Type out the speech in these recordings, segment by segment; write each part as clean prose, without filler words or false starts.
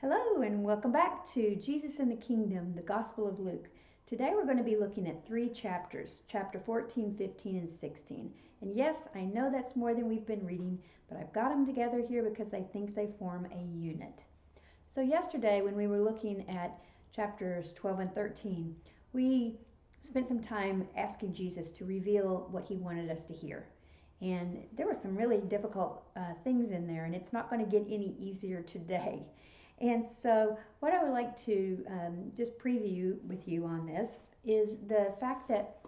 Hello, and welcome back to Jesus in the Kingdom, the Gospel of Luke. Today we're going to be looking at three chapters, chapter 14, 15, and 16. And yes, I know that's more than we've been reading, but I've got them together here because I think they form a unit. So yesterday when we were looking at chapters 12 and 13, we spent some time asking Jesus to reveal what he wanted us to hear. And there were some really difficult things in there, and it's not going to get any easier today. And so, what I would like to just preview with you on this is the fact that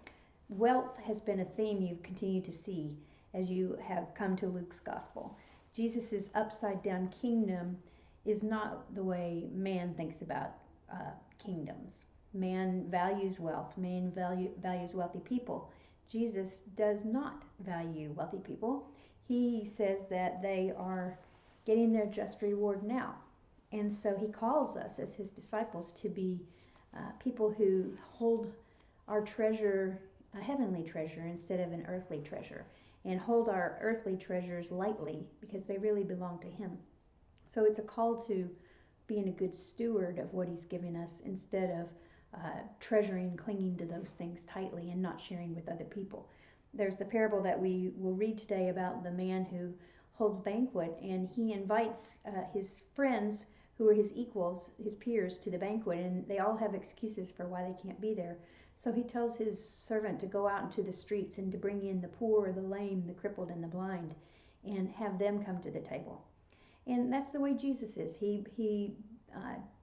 wealth has been a theme you've continued to see as you have come to Luke's gospel. Jesus' upside down kingdom is not the way man thinks about kingdoms. Man values wealth, values wealthy people. Jesus does not value wealthy people. He says that they are getting their just reward now. And so he calls us as his disciples to be people who hold our treasure, a heavenly treasure, instead of an earthly treasure, and hold our earthly treasures lightly because they really belong to him. So it's a call to being a good steward of what he's given us instead of treasuring, clinging to those things tightly and not sharing with other people. There's the parable that we will read today about the man who holds banquet, and he invites his friends who are his equals, his peers, to the banquet, and they all have excuses for why they can't be there. So he tells his servant to go out into the streets and to bring in the poor, the lame, the crippled, and the blind, and have them come to the table. And that's the way Jesus is. He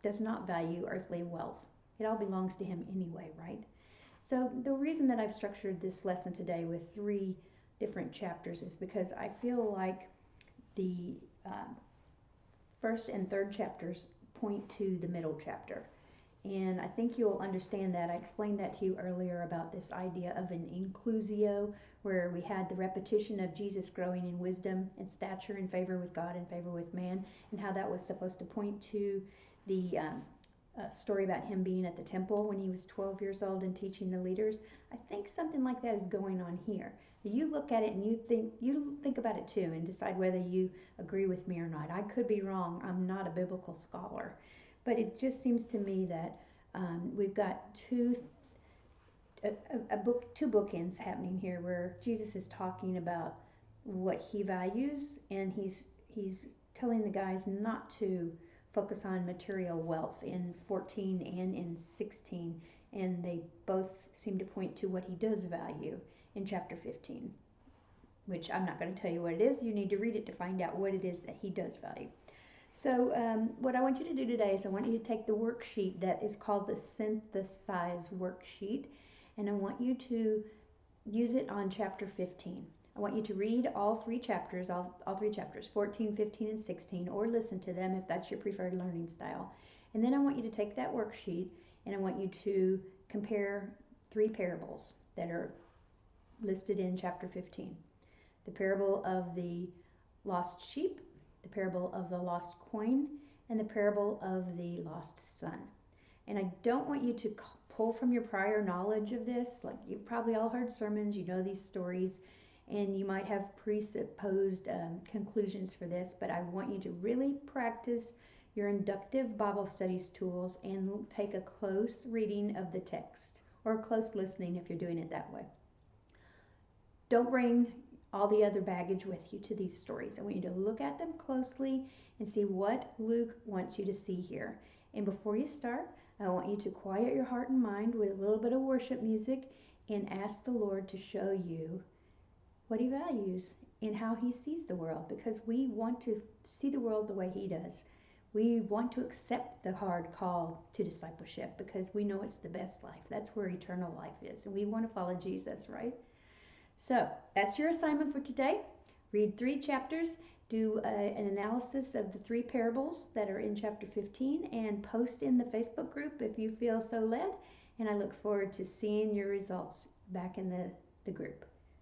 does not value earthly wealth. It all belongs to him anyway, right? So the reason that I've structured this lesson today with three different chapters is because I feel like the first and third chapters point to the middle chapter. And I think you'll understand that. I explained that to you earlier about this idea of an inclusio, where we had the repetition of Jesus growing in wisdom and stature in favor with God and favor with man, and how that was supposed to point to the story about him being at the temple when he was 12 years old and teaching the leaders. I think something like that is going on here. You look at it and you think about it too and decide whether you agree with me or not. I could be wrong. I'm not a biblical scholar, but it just seems to me that we've got two bookends happening here, where Jesus is talking about what he values, and he's telling the guys not to focus on material wealth in 14 and in 16, and they both seem to point to what he does value in chapter 15, which I'm not going to tell you what it is. You need to read it to find out what it is that he does value. So what I want you to do today is I want you to take the worksheet that is called the Synthesize Worksheet, and I want you to use it on chapter 15. I want you to read all three chapters, 14, 15, and 16, or listen to them if that's your preferred learning style. And then I want you to take that worksheet and I want you to compare three parables that are listed in chapter 15. The parable of the lost sheep, the parable of the lost coin, and the parable of the lost son. And I don't want you to pull from your prior knowledge of this. Like, you've probably all heard sermons, you know these stories, and you might have presupposed conclusions for this, but I want you to really practice your inductive Bible studies tools and take a close reading of the text, or close listening if you're doing it that way. Don't bring all the other baggage with you to these stories. I want you to look at them closely and see what Luke wants you to see here. And before you start, I want you to quiet your heart and mind with a little bit of worship music and ask the Lord to show you what he values and how he sees the world, because we want to see the world the way he does. We want to accept the hard call to discipleship because we know it's the best life. That's where eternal life is, and we want to follow Jesus, right? So that's your assignment for today. Read three chapters, do an analysis of the three parables that are in chapter 15, and post in the Facebook group if you feel so led. And I look forward to seeing your results back in the group.